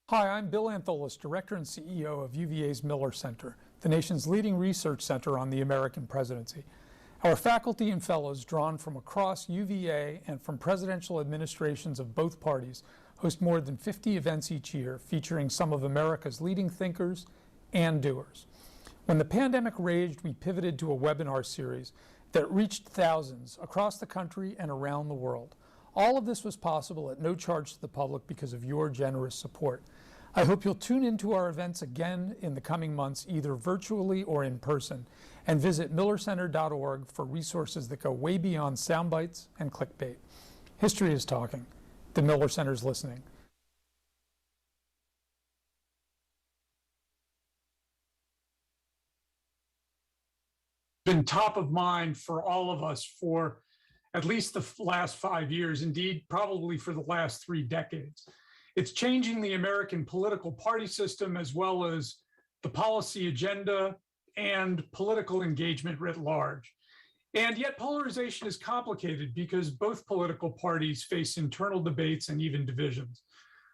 Hi, I'm Bill Antholis, Director and CEO of UVA's Miller Center, the nation's leading research center on the American presidency. Our faculty and fellows, drawn from across UVA and from presidential administrations of both parties, host more than 50 events each year featuring some of America's leading thinkers and doers. When the pandemic raged, we pivoted to a webinar series that reached thousands across the country and around the world. All of this was possible at no charge to the public because of your generous support. I hope you'll tune into our events again in the coming months, either virtually or in person, and visit millercenter.org for resources that go way beyond sound bites and clickbait. History is talking. The Miller Center's listening. Been top of mind for all of us for at least the last 5 years, indeed, probably for the last 3 decades. It's changing the American political party system as well as the policy agenda and political engagement writ large. And yet polarization is complicated because both political parties face internal debates and even divisions.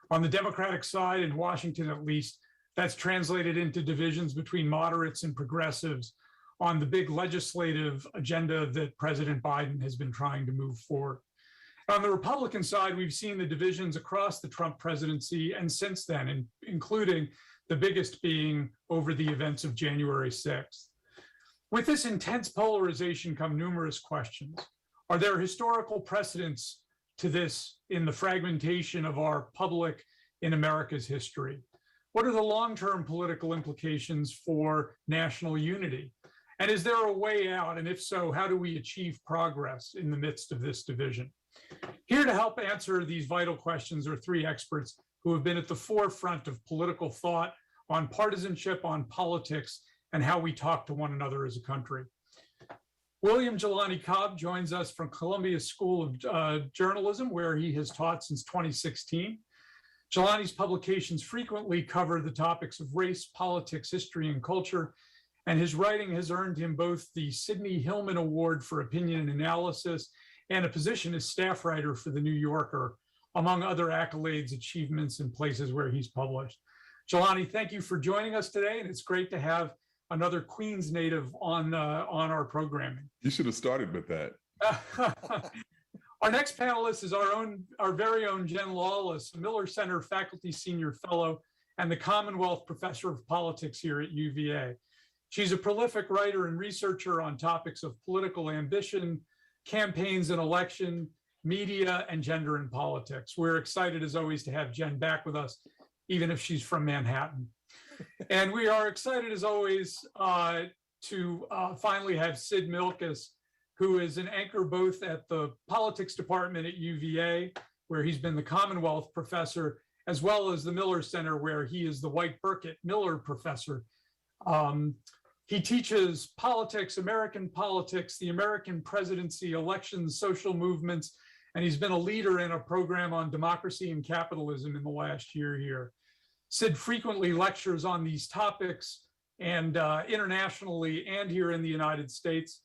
On the Democratic side, in Washington at least, that's translated into divisions between moderates and progressives on the big legislative agenda that President Biden has been trying to move forward. On the Republican side, we've seen the divisions across the Trump presidency and since then, including the biggest being over the events of January 6th. With this intense polarization come numerous questions. Are there historical precedents to this in the fragmentation of our public in America's history? What are the long-term political implications for national unity? And is there a way out? And if so, how do we achieve progress in the midst of this division? Here to help answer these vital questions are 3 experts who have been at the forefront of political thought on partisanship, on politics, and how we talk to one another as a country. William Jelani Cobb joins us from Columbia School of Journalism, where he has taught since 2016. Jelani's publications frequently cover the topics of race, politics, history, and culture, and his writing has earned him both the Sidney Hillman Award for Opinion and Analysis and a position as staff writer for The New Yorker, among other accolades, achievements, and places where he's published. Jelani, thank you for joining us today, and it's great to have another Queens native on our programming. You should have started with that. Our next panelist is our very own Jen Lawless, Miller Center Faculty Senior Fellow and the Commonwealth Professor of Politics here at UVA. She's a prolific writer and researcher on topics of political ambition, campaigns and election, media, and gender and politics. We're excited, as always, to have Jen back with us, even if she's from Manhattan. And we are excited, as always, to finally have Sid Milkis, who is an anchor both at the politics department at UVA, where he's been the Commonwealth Professor, as well as the Miller Center, where he is the White Burkett Miller Professor. He teaches politics, American politics, the American presidency, elections, social movements, and he's been a leader in a program on democracy and capitalism in the last year here. Sid frequently lectures on these topics and internationally and here in the United States,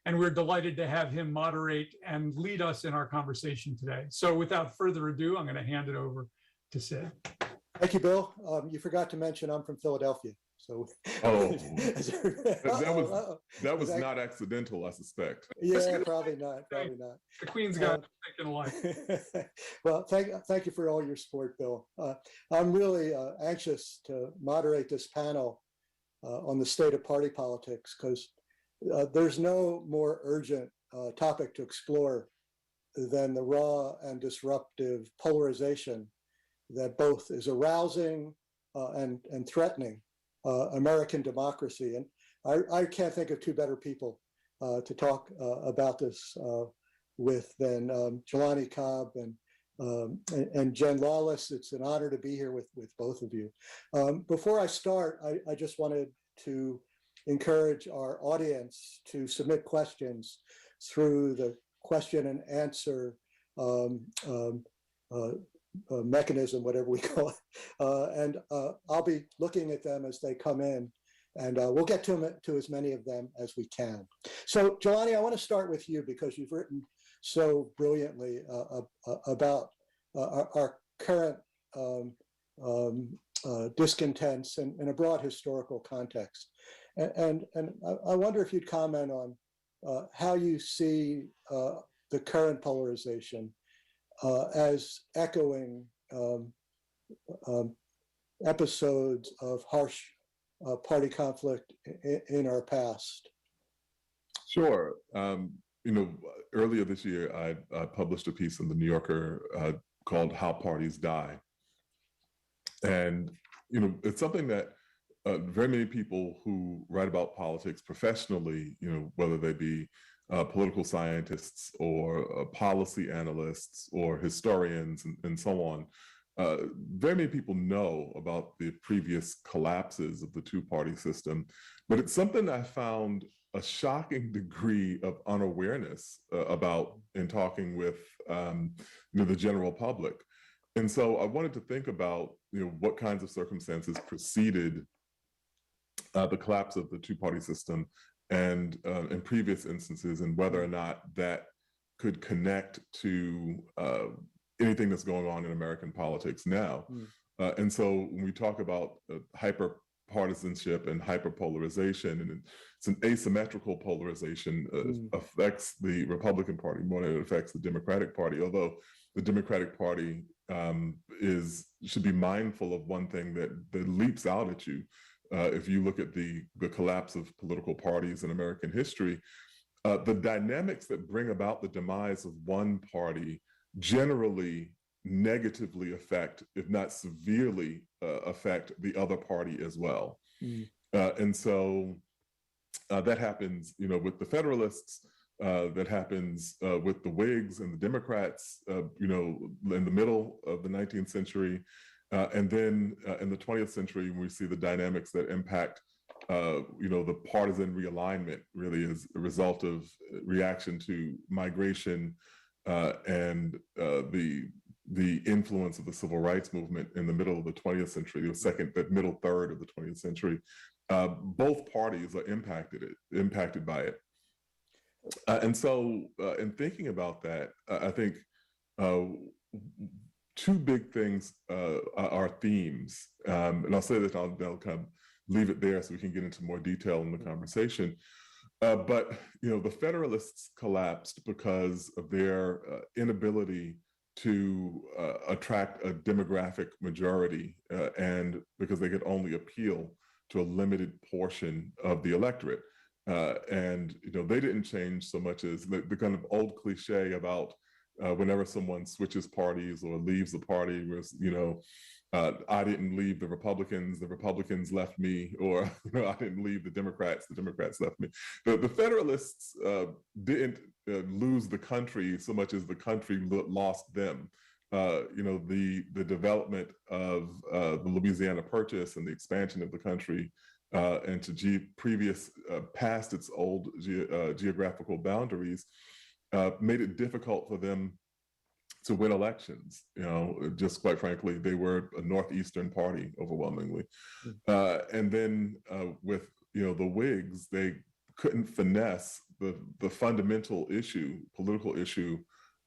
and we're delighted to have him moderate and lead us in our conversation today. So without further ado, I'm going to hand it over to Sid. Thank you, Bill. You forgot to mention I'm from Philadelphia. So that was not accidental, I suspect. Yeah, probably not. The Queen's got thinking alike. Well, thank you for all your support, Bill. I'm really anxious to moderate this panel on the state of party politics because there's no more urgent topic to explore than the raw and disruptive polarization that both is arousing and threatening American democracy. And I can't think of 2 better people to talk about this with than Jelani Cobb and Jen Lawless. It's an honor to be here with both of you. Before I start, I just wanted to encourage our audience to submit questions through the question and answer mechanism, whatever we call it. And I'll be looking at them as they come in, and we'll get to as many of them as we can. So, Jelani, I want to start with you because you've written so brilliantly about our current discontents in a broad historical context. And I wonder if you'd comment on how you see the current polarization as echoing episodes of harsh party conflict in our past. Sure. Earlier this year, I published a piece in the New Yorker called "How Parties Die," and it's something that very many people who write about politics professionally, whether they be political scientists or policy analysts or historians and so on, very many people know about the previous collapses of the two-party system, but it's something I found a shocking degree of unawareness about in talking with the general public. And so I wanted to think about what kinds of circumstances preceded the collapse of the two-party system and in previous instances, and whether or not that could connect to anything that's going on in American politics now. And so when we talk about hyper-partisanship and hyper-polarization, and it's an asymmetrical polarization, affects the Republican Party more than it affects the Democratic Party, although the Democratic Party should be mindful of one thing that leaps out at you. If you look at the collapse of political parties in American history, the dynamics that bring about the demise of one party generally negatively affect, if not severely affect, the other party as well. And so that happens, with the Federalists, that happens with the Whigs and the Democrats, in the middle of the 19th century. And then in the 20th century, when we see the dynamics that impact, the partisan realignment really as a result of reaction to migration and the influence of the civil rights movement in the middle of the 20th century, the middle third of the 20th century, both parties are impacted by it. And so in thinking about that, I think two big things are themes. And I'll say that I'll kind of leave it there so we can get into more detail in the conversation. But the Federalists collapsed because of their inability to attract a demographic majority, and because they could only appeal to a limited portion of the electorate. And they didn't change so much as the kind of old cliche about whenever someone switches parties or leaves the party, was I didn't leave the Republicans left me, or I didn't leave the Democrats left me. The Federalists didn't lose the country so much as the country lost them. The development of the Louisiana Purchase and the expansion of the country into past its old geographical boundaries made it difficult for them to win elections. Just quite frankly, they were a Northeastern party overwhelmingly. And then with the Whigs, they couldn't finesse the fundamental political issue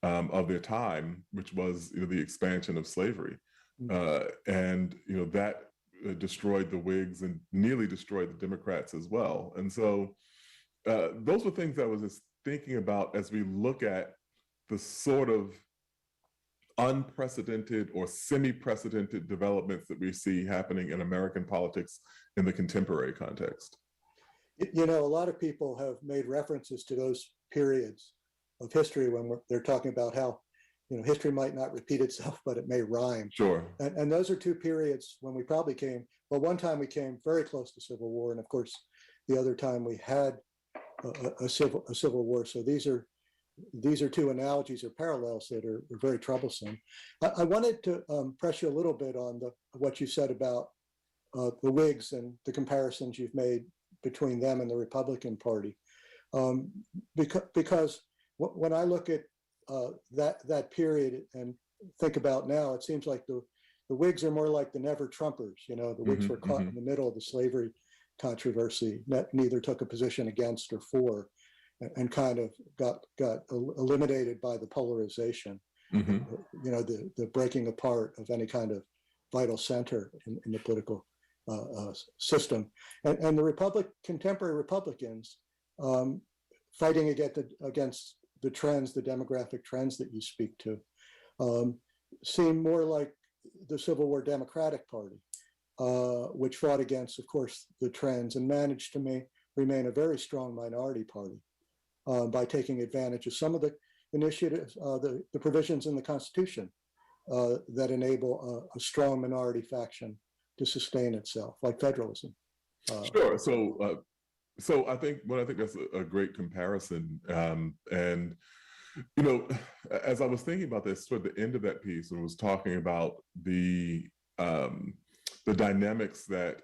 of their time, which was the expansion of slavery. And that destroyed the Whigs and nearly destroyed the Democrats as well. And so those were things I was just thinking about as we look at the sort of unprecedented or semi-precedented developments that we see happening in American politics in the contemporary context. A lot of people have made references to those periods of history when they're talking about how history might not repeat itself, but it may rhyme. Sure. And those are two periods when we probably one time we came very close to civil war, and of course the other time we had a civil war. So these are two analogies or parallels that are very troublesome. I wanted to press you a little bit on what you said about the Whigs and the comparisons you've made between them and the Republican Party, because when I look at that period and think about now, it seems like the Whigs are more like the Never Trumpers. The Whigs were caught in the middle of the slavery controversy, neither took a position against or for, and kind of got eliminated by the polarization, the breaking apart of any kind of vital center in the political system. And the contemporary Republicans fighting against the trends, the demographic trends that you speak to, seem more like the Civil War Democratic Party, which fought against, of course, the trends and managed to remain a very strong minority party by taking advantage of some of the initiatives, the provisions in the Constitution that enable a strong minority faction to sustain itself, like federalism. Sure. So I think that's a great comparison. And as I was thinking about this toward the end of that piece, and was talking about the dynamics that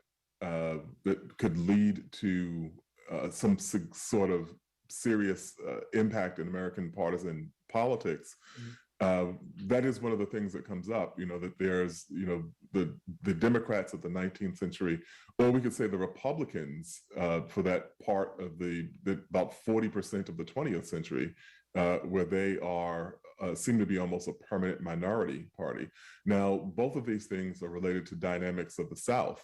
could lead to some sort of serious impact in American partisan politics. That is one of the things that comes up, that there's, the Democrats of the 19th century, or we could say the Republicans for that part of the about 40% of the 20th century, where they seem to be almost a permanent minority party. Now, both of these things are related to dynamics of the South.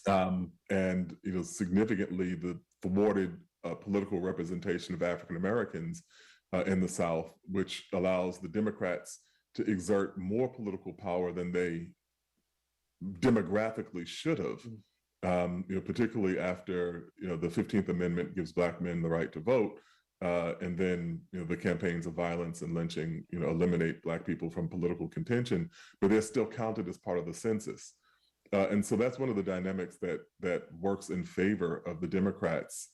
And, significantly the thwarted political representation of African Americans in the South, which allows the Democrats to exert more political power than they demographically should have, particularly after the 15th Amendment gives Black men the right to vote, and then the campaigns of violence and lynching eliminate Black people from political contention, but they're still counted as part of the census. And so that's one of the dynamics that works in favor of the Democrats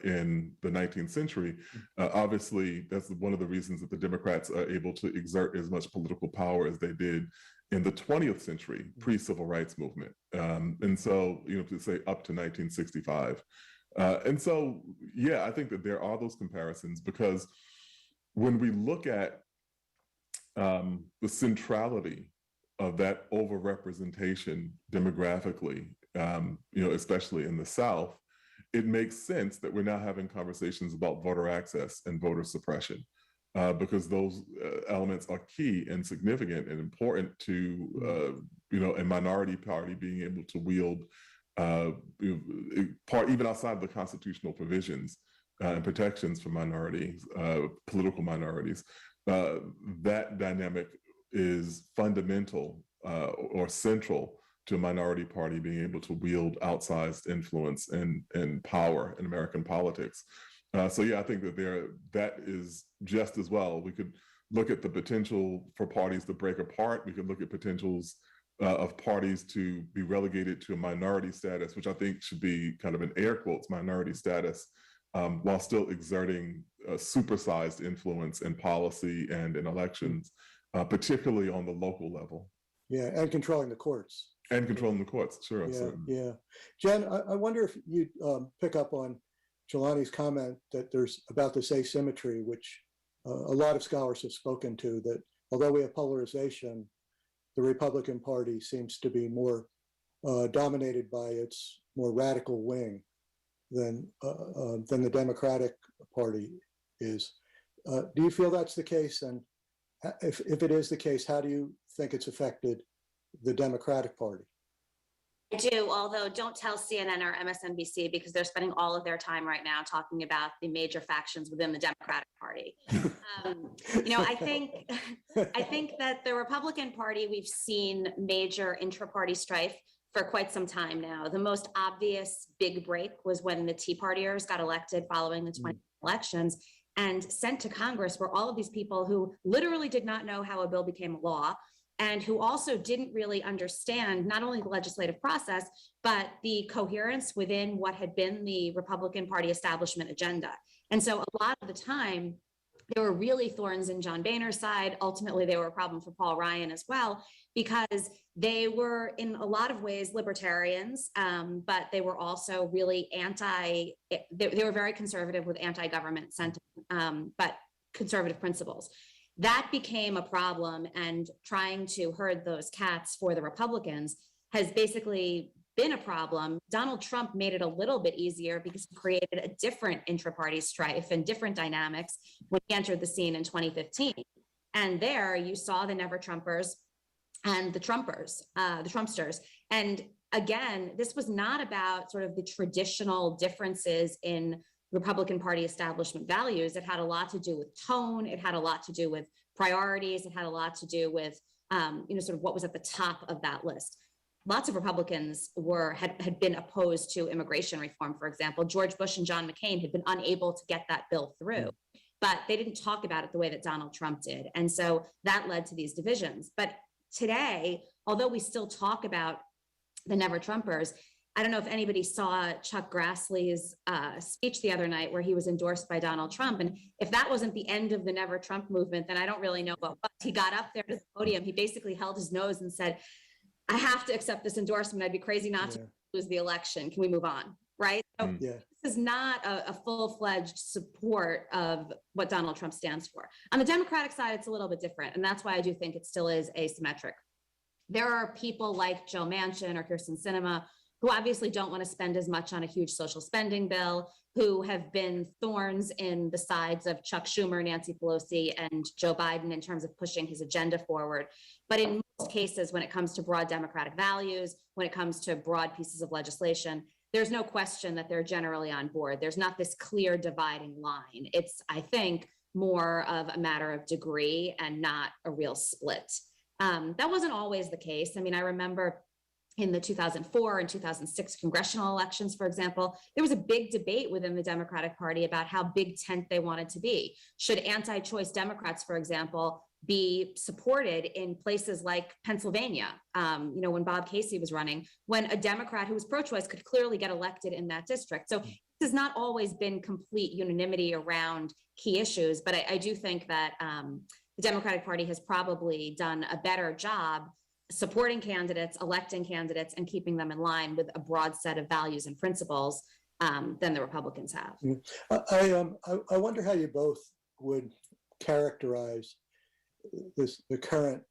in the 19th century. Obviously, that's one of the reasons that the Democrats are able to exert as much political power as they did in the 20th century, pre-civil rights movement. And so, to say up to 1965. And so, yeah, I think that there are those comparisons, because when we look at the centrality of that overrepresentation demographically, especially in the South, it makes sense that we're now having conversations about voter access and voter suppression, because those elements are key and significant and important to, a minority party being able to wield even outside of the constitutional provisions and protections for minorities, political minorities. That dynamic is fundamental or central to a minority party being able to wield outsized influence and power in American politics. So yeah, I think that is just as well. We could look at the potential for parties to break apart. We could look at potentials of parties to be relegated to a minority status, which I think should be kind of an air quotes minority status, while still exerting supersized influence in policy and in elections. Particularly on the local level. Yeah, and controlling the courts. And controlling the courts, sure. Yeah, certainly. yeah. Jen, I wonder if you'd pick up on Jelani's comment that there's about this asymmetry, which a lot of scholars have spoken to, that although we have polarization, the Republican Party seems to be more dominated by its more radical wing than the Democratic Party is. Do you feel that's the case? And if it is the case, how do you think it's affected the Democratic Party? I do, although don't tell CNN or MSNBC, because they're spending all of their time right now talking about the major factions within the Democratic Party. I think that the Republican Party, we've seen major intra-party strife for quite some time now. The most obvious big break was when the Tea Partiers got elected following the 20 elections, and sent to Congress were all of these people who literally did not know how a bill became law, and who also didn't really understand not only the legislative process, but the coherence within what had been the Republican Party establishment agenda. And so a lot of the time, there were really thorns in John Boehner's side. Ultimately, they were a problem for Paul Ryan as well, because they were in a lot of ways libertarians, but they were also really they were very conservative with anti-government sentiment, but conservative principles. That became a problem, and trying to herd those cats for the Republicans has basically been a problem. Donald Trump made it a little bit easier because he created a different intra-party strife and different dynamics when he entered the scene in 2015. And there you saw the Never Trumpers and the Trumpsters. And again, this was not about sort of the traditional differences in Republican Party establishment values. It had a lot to do with tone. It had a lot to do with priorities. It had a lot to do with, sort of what was at the top of that list. Lots of Republicans had been opposed to immigration reform, for example. George Bush and John McCain had been unable to get that bill through, but they didn't talk about it the way that Donald Trump did. And so that led to these divisions. But today, although we still talk about the Never Trumpers, I don't know if anybody saw Chuck Grassley's speech the other night where he was endorsed by Donald Trump. And if that wasn't the end of the Never Trump movement, then I don't really know what was. He got up there to the podium. He basically held his nose and said, I have to accept this endorsement. I'd be crazy not to lose the election. Can we move on? Right? So this is not a full-fledged support of what Donald Trump stands for. On the Democratic side, it's a little bit different. And that's why I do think it still is asymmetric. There are people like Joe Manchin or Kirsten Sinema who obviously don't want to spend as much on a huge social spending bill, who have been thorns in the sides of Chuck Schumer, Nancy Pelosi, and Joe Biden in terms of pushing his agenda forward. But in most cases, when it comes to broad democratic values, when it comes to broad pieces of legislation, there's no question that they're generally on board. There's not this clear dividing line. It's, I think, more of a matter of degree and not a real split. That wasn't always the case. I mean, I remember in the 2004 and 2006 congressional elections, for example, there was a big debate within the Democratic Party about how big tent they wanted to be. Should anti-choice Democrats, for example, be supported in places like Pennsylvania, when Bob Casey was running, when a Democrat who was pro-choice could clearly get elected in that district. So this has not always been complete unanimity around key issues, but I do think that the Democratic Party has probably done a better job supporting candidates, electing candidates, and keeping them in line with a broad set of values and principles than the Republicans have. I wonder how you both would characterize the current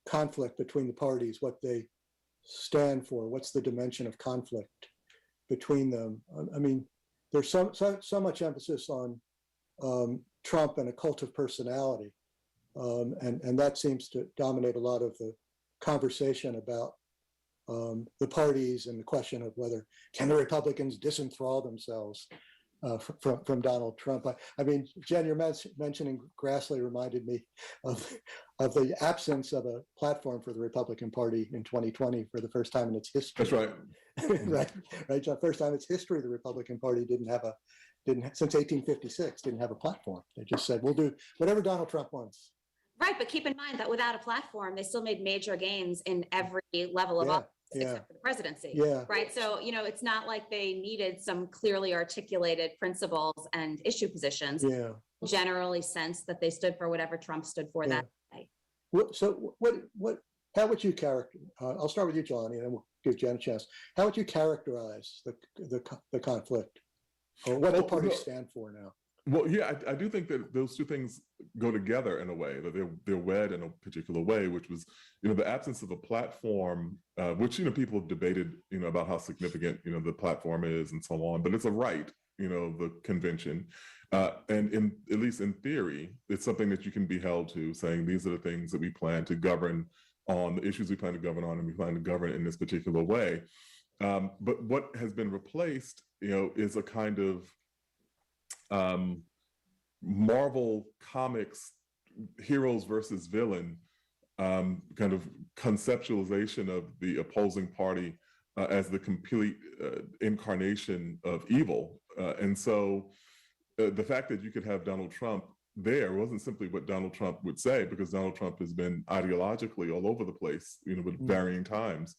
conflict between the parties, what they stand for, what's the dimension of conflict between them. I mean, there's so much emphasis on Trump and a cult of personality, and that seems to dominate a lot of the conversation about the parties and the question of whether can the Republicans disenthrall themselves from Donald Trump. I mean, Jen, you're mentioning Grassley reminded me of the absence of a platform for the Republican Party in 2020 for the first time in its history. That's right. right. The first time in its history, the Republican Party since 1856 didn't have a platform. They just said, we'll do whatever Donald Trump wants. Right, but keep in mind that without a platform, they still made major gains in every level of office except for the presidency. Right. So, it's not like they needed some clearly articulated principles and issue positions. Generally sense that they stood for whatever Trump stood for that day. So how would you characterize, I'll start with you, Jelani, and then we'll give Jen a chance. How would you characterize the conflict, or what the parties stand for now? Well, yeah, I do think that those two things go together in a way, that they're wed in a particular way, which was, the absence of a platform, which, people have debated, about how significant, the platform is and so on, but it's a right, the convention. And at least in theory, it's something that you can be held to, saying these are the things that we plan to govern on, the issues we plan to govern on, and we plan to govern in this particular way. But what has been replaced, is a kind of Marvel Comics heroes versus villain kind of conceptualization of the opposing party as the complete incarnation of evil. And so the fact that you could have Donald Trump there wasn't simply what Donald Trump would say, because Donald Trump has been ideologically all over the place, with varying times.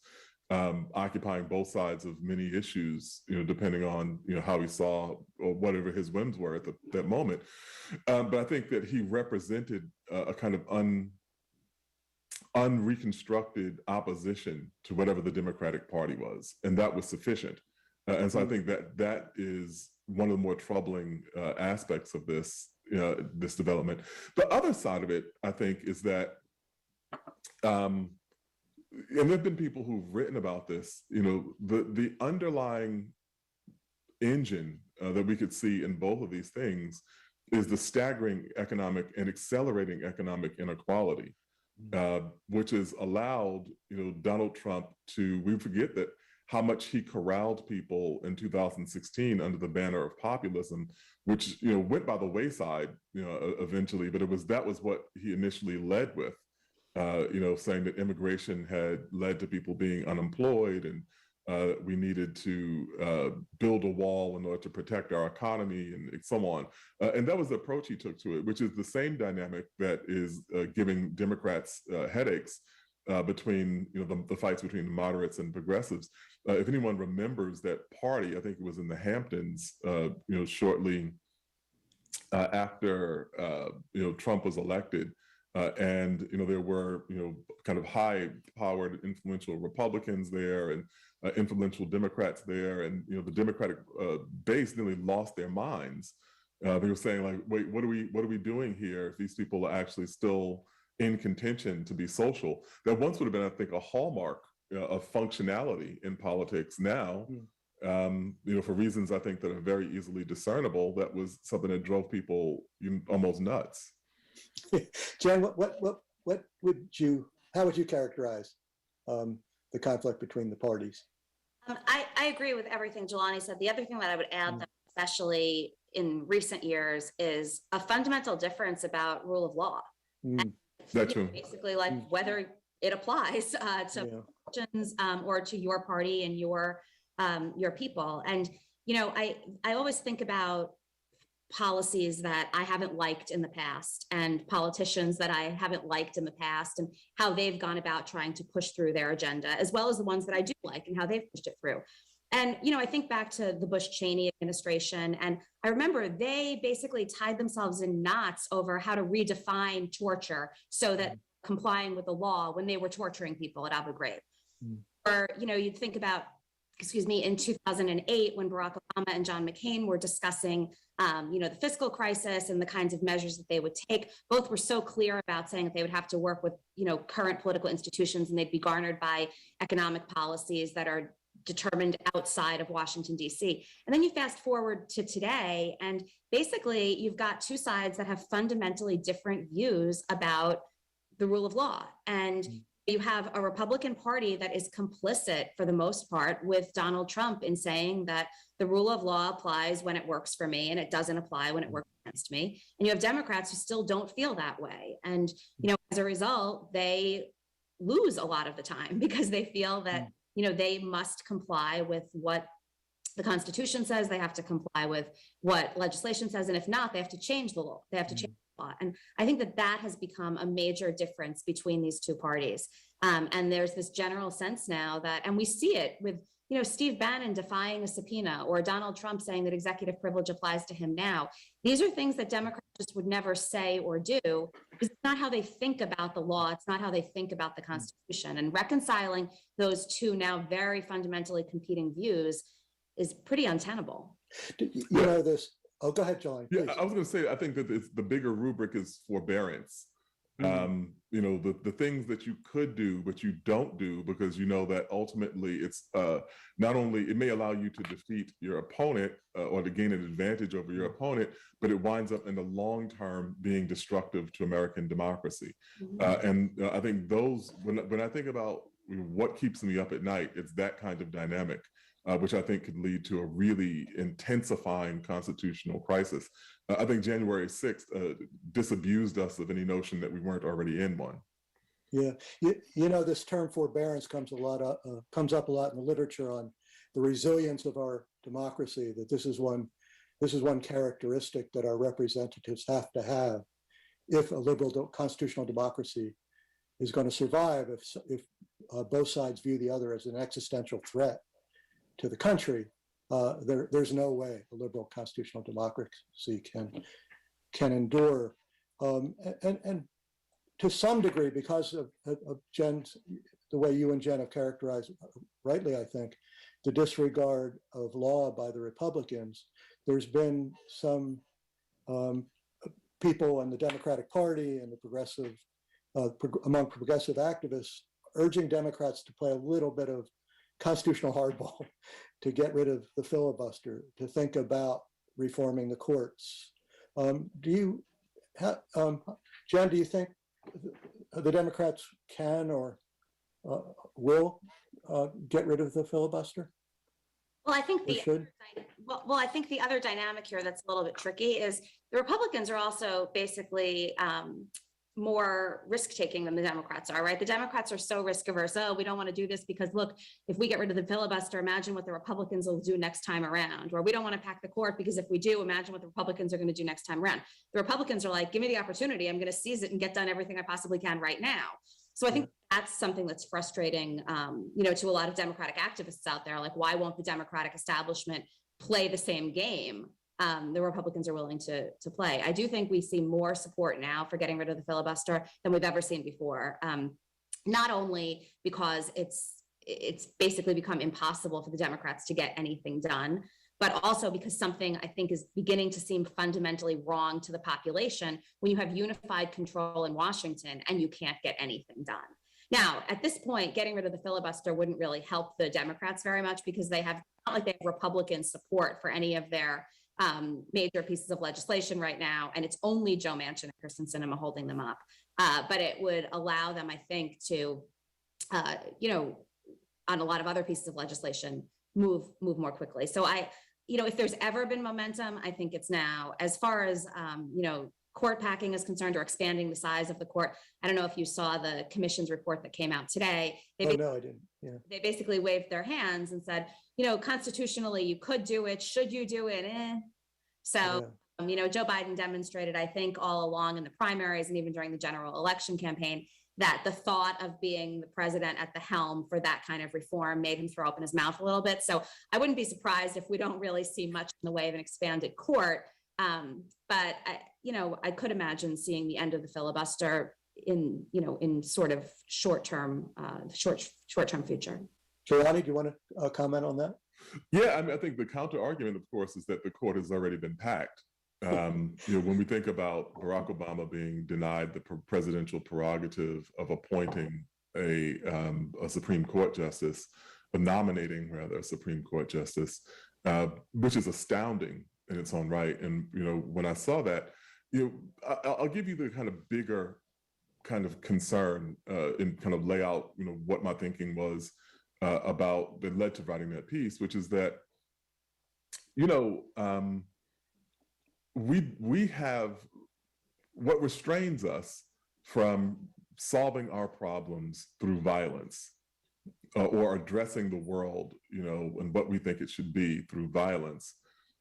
Occupying both sides of many issues, depending on, how he saw or whatever his whims were at that moment. But I think that he represented a kind of unreconstructed opposition to whatever the Democratic Party was, and that was sufficient. And so I think that is one of the more troubling aspects of this development. The other side of it, I think, is that and there've been people who've written about this, the underlying engine that we could see in both of these things is the staggering economic and accelerating economic inequality which has allowed, Donald Trump to, we forget that how much he corralled people in 2016 under the banner of populism, which, went by the wayside, eventually, but that was what he initially led with, saying that immigration had led to people being unemployed and we needed to build a wall in order to protect our economy and so on. And that was the approach he took to it, which is the same dynamic that is giving Democrats headaches between the fights between the moderates and progressives. If anyone remembers that party, I think it was in the Hamptons, shortly after Trump was elected. And there were kind of high-powered, influential Republicans there and influential Democrats there, and the Democratic base nearly lost their minds. They were saying, like, "Wait, what are we doing here? If these people are actually still in contention to be social?" That once would have been, I think, a hallmark of functionality in politics. Now, for reasons I think that are very easily discernible, that was something that drove people almost nuts. Jen, how would you characterize the conflict between the parties? I agree with everything Jelani said. The other thing that I would add, that especially in recent years, is a fundamental difference about rule of law. That's true. Basically, like whether it applies to elections or to your party and your people. And I always think about policies that I haven't liked in the past and politicians that I haven't liked in the past and how they've gone about trying to push through their agenda, as well as the ones that I do like and how they've pushed it through. And, I think back to the Bush-Cheney administration, and I remember they basically tied themselves in knots over how to redefine torture so that complying with the law when they were torturing people at Abu Ghraib. Or, you'd think about, in 2008, when Barack Obama and John McCain were discussing, the fiscal crisis and the kinds of measures that they would take, both were so clear about saying that they would have to work with, current political institutions and they'd be garnered by economic policies that are determined outside of Washington, D.C. And then you fast forward to today, and basically you've got two sides that have fundamentally different views about the rule of law. And you have a Republican Party that is complicit, for the most part, with Donald Trump in saying that the rule of law applies when it works for me and it doesn't apply when it works against me. And you have Democrats who still don't feel that way. And, as a result, they lose a lot of the time because they feel that, they must comply with what the Constitution says. They have to comply with what legislation says. And if not, they have to change the law. They have to change the law. And I think that has become a major difference between these two parties. And there's this general sense now that, and we see it with, Steve Bannon defying a subpoena, or Donald Trump saying that executive privilege applies to him now. These are things that Democrats just would never say or do, because it's not how they think about the law. It's not how they think about the Constitution. And reconciling those two now very fundamentally competing views is pretty untenable. Oh, go ahead, Jelani. Yeah, I was going to say, I think that the bigger rubric is forbearance. The things that you could do, but you don't do, because that ultimately it's not only, it may allow you to defeat your opponent or to gain an advantage over your opponent, but it winds up in the long term being destructive to American democracy. And I think when I think about what keeps me up at night, it's that kind of dynamic, which I think could lead to a really intensifying constitutional crisis. I think January 6th disabused us of any notion that we weren't already in one. Yeah, this term forbearance comes up a lot in the literature on the resilience of our democracy. That this is one characteristic that our representatives have to have if a liberal constitutional democracy is going to survive. If both sides view the other as an existential threat to the country, there's no way a liberal constitutional democracy can endure. And to some degree, because of Jen's, the way you and Jen have characterized rightly, I think, the disregard of law by the Republicans, there's been some people in the Democratic Party and the progressive, among progressive activists, urging Democrats to play a little bit of constitutional hardball, to get rid of the filibuster, to think about reforming the courts. Jen, do you think the Democrats can or will get rid of the filibuster? Well, I think Or should? I think the other dynamic here that's a little bit tricky is the Republicans are also basically more risk taking than the Democrats are, right? The Democrats are so risk averse. Oh, we don't want to do this because look, if we get rid of the filibuster, imagine what the Republicans will do next time around. Or we don't want to pack the court because if we do, imagine what the Republicans are going to do next time around. The Republicans are like, give me the opportunity. I'm going to seize it and get done everything I possibly can right now. So I think that's something that's frustrating, to a lot of Democratic activists out there. Like, why won't the Democratic establishment play the same game the Republicans are willing to play? I do think we see more support now for getting rid of the filibuster than we've ever seen before. Not only because it's basically become impossible for the Democrats to get anything done, but also because something I think is beginning to seem fundamentally wrong to the population when you have unified control in Washington and you can't get anything done. Now, at this point, getting rid of the filibuster wouldn't really help the Democrats very much because they have not like they have Republican support for any of their major pieces of legislation right now, and it's only Joe Manchin and Kirsten Sinema holding them up. But it would allow them, I think, to, on a lot of other pieces of legislation, move more quickly. So if there's ever been momentum, I think it's now. As far as court packing is concerned or expanding the size of the court, I don't know if you saw the commission's report that came out today. No, I didn't. Yeah. They basically waved their hands and said, constitutionally, you could do it. Should you do it? So, Joe Biden demonstrated, I think, all along in the primaries and even during the general election campaign, that the thought of being the president at the helm for that kind of reform made him throw open his mouth a little bit. So I wouldn't be surprised if we don't really see much in the way of an expanded court. But I could imagine seeing the end of the filibuster in sort of short-term future. Jelani, do you want to comment on that? Yeah, I think the counter argument, of course, is that the court has already been packed. When we think about Barack Obama being denied the presidential prerogative of appointing a Supreme Court justice, or nominating rather a Supreme Court justice, which is astounding in its own right. And when I saw that, I'll give you the kind of bigger kind of concern and kind of lay out what my thinking was about that led to writing that piece, which is that we have what restrains us from solving our problems through violence or addressing the world, and what we think it should be through violence,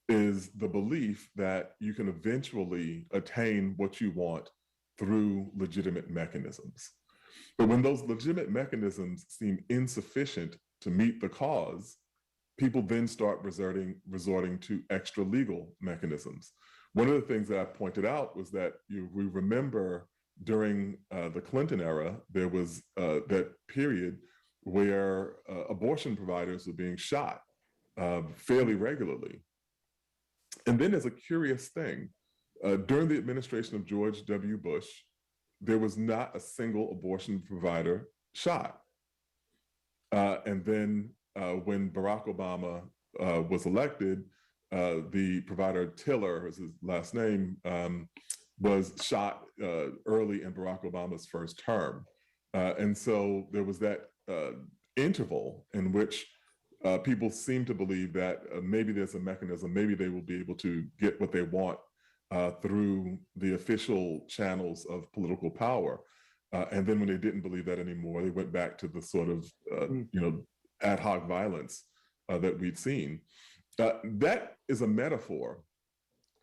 is the belief that you can eventually attain what you want through legitimate mechanisms. But when those legitimate mechanisms seem insufficient to meet the cause, people then start resorting to extra legal mechanisms. One of the things that I pointed out was that we remember during the Clinton era, there was that period where abortion providers were being shot fairly regularly. And then there's a curious thing. During the administration of George W. Bush, there was not a single abortion provider shot. And then when Barack Obama was elected, the provider Tiller, is his last name, was shot early in Barack Obama's first term. And so there was that interval in which people seem to believe that maybe there's a mechanism, maybe they will be able to get what they want through the official channels of political power. And then when they didn't believe that anymore, they went back to the sort of, ad hoc violence that we'd seen. That is a metaphor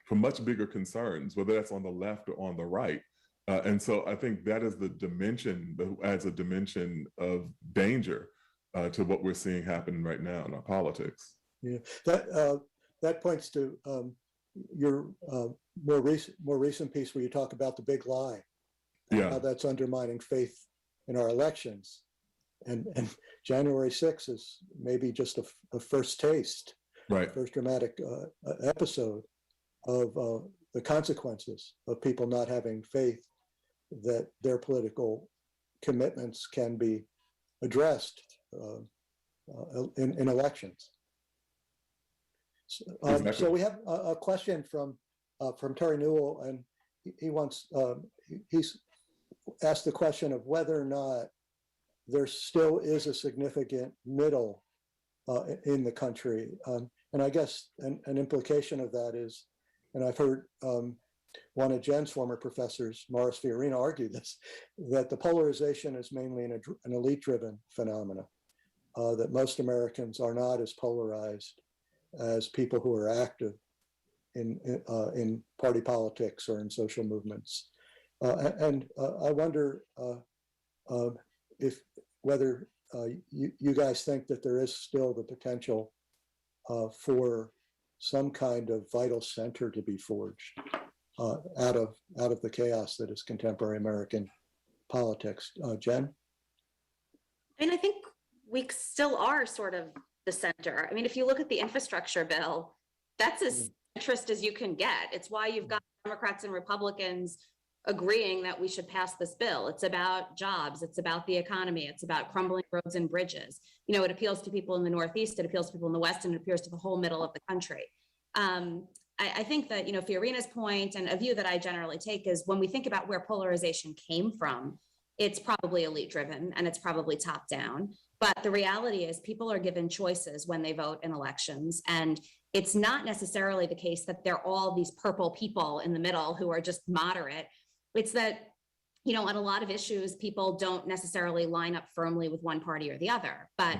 for much bigger concerns, whether that's on the left or on the right. And so I think that is the dimension, that adds a dimension of danger to what we're seeing happen right now in our politics. Yeah, that points to your more recent piece where you talk about the big lie, how that's undermining faith in our elections, and January 6th is maybe just a first taste, right? First dramatic episode of the consequences of people not having faith that their political commitments can be addressed in elections. Exactly. So we have a question from Terry Newell, and he wants ask the question of whether or not there still is a significant middle in the country. And I guess an implication of that is, and I've heard one of Jen's former professors, Morris Fiorina, argue this, that the polarization is mainly an elite-driven phenomena, that most Americans are not as polarized as people who are active in party politics or in social movements. And I wonder if whether you guys think that there is still the potential for some kind of vital center to be forged out of the chaos that is contemporary American politics. Jen? I mean, I think we still are sort of the center. I mean, if you look at the infrastructure bill, that's as centrist as you can get. It's why you've got Democrats and Republicans agreeing that we should pass this bill. It's about jobs. It's about the economy. It's about crumbling roads and bridges. You know, it appeals to people in the Northeast, it appeals to people in the West, and it appeals to the whole middle of the country. I think that, you know, Fiorina's point, and a view that I generally take, is when we think about where polarization came from, it's probably elite driven and it's probably top down. But the reality is people are given choices when they vote in elections. And it's not necessarily the case that they're all these purple people in the middle who are just moderate. It's that, you know, on a lot of issues, people don't necessarily line up firmly with one party or the other, but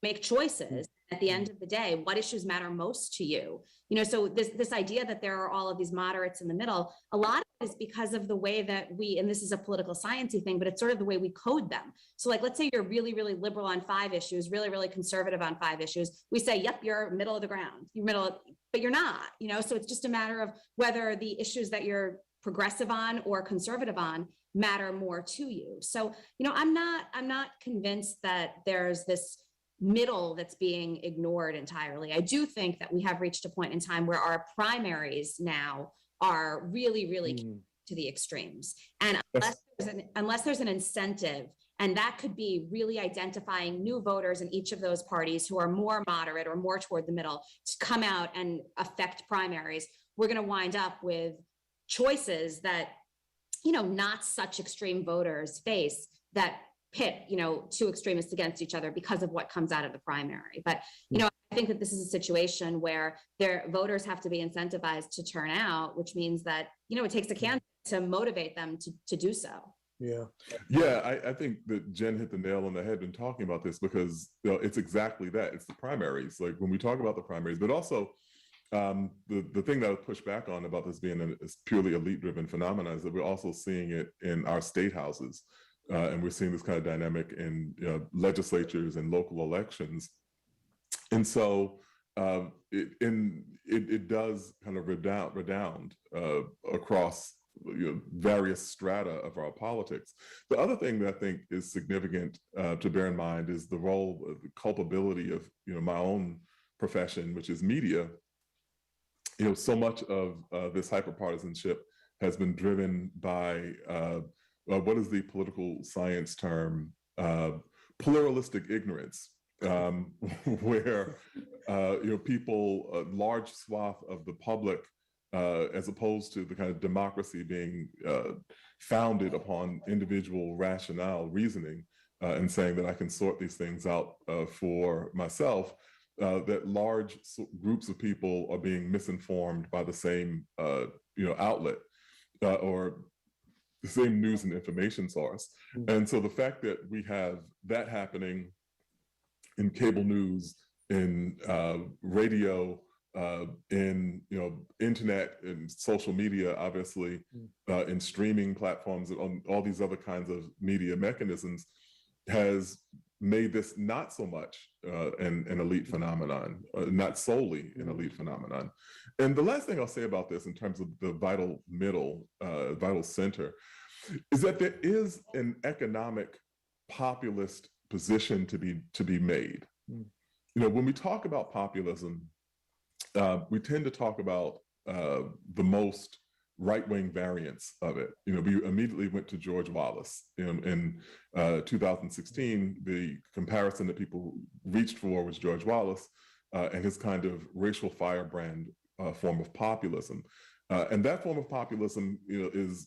make choices. At the end of the day, what issues matter most to you? You know, so this idea that there are all of these moderates in the middle, a lot of it is because of the way that we, and this is a political sciencey thing, but it's sort of the way we code them. So like, let's say you're really, really liberal on 5 issues, really, really conservative on 5 issues. We say, yep, you're middle of the ground, you're middle, but you're not, you know? So it's just a matter of whether the issues that you're progressive on or conservative on matter more to you. So, you know, I'm not convinced that there's this middle that's being ignored entirely. I do think that we have reached a point in time where our primaries now are really, really to the extremes. And unless there's an incentive, and that could be really identifying new voters in each of those parties who are more moderate or more toward the middle to come out and affect primaries, we're going to wind up with choices that, you know, not such extreme voters face that pit, you know, 2 extremists against each other because of what comes out of the primary. But, you know, I think that this is a situation where their voters have to be incentivized to turn out, which means that, you know, it takes a candidate to motivate them to do so. Yeah, I think that Jen hit the nail on the head in talking about this, because, you know, it's exactly that. It's the primaries. Like when we talk about the primaries, but also the thing that I would push back on about this being a purely elite-driven phenomenon is that we're also seeing it in our state houses. And we're seeing this kind of dynamic in legislatures and local elections. And so it does kind of redound across various strata of our politics. The other thing that I think is significant to bear in mind is the role, the culpability of my own profession, which is media. You know, so much of this hyperpartisanship has been driven by what is the political science term? Pluralistic ignorance, where people, a large swath of the public, as opposed to the kind of democracy being founded upon individual rationale reasoning and saying that I can sort these things out for myself, that large groups of people are being misinformed by the same outlet or the same news and information source. And so the fact that we have that happening in cable news, in radio, in internet and social media, obviously, in streaming platforms and on all these other kinds of media mechanisms, has made this not so much an elite phenomenon, not solely an elite phenomenon. And the last thing I'll say about this in terms of the vital middle, vital center, is that there is an economic populist position to be made. When we talk about populism, we tend to talk about the most right-wing variants of it. We immediately went to George Wallace. In 2016, the comparison that people reached for was George Wallace and his kind of racial firebrand form of populism. And that form of populism,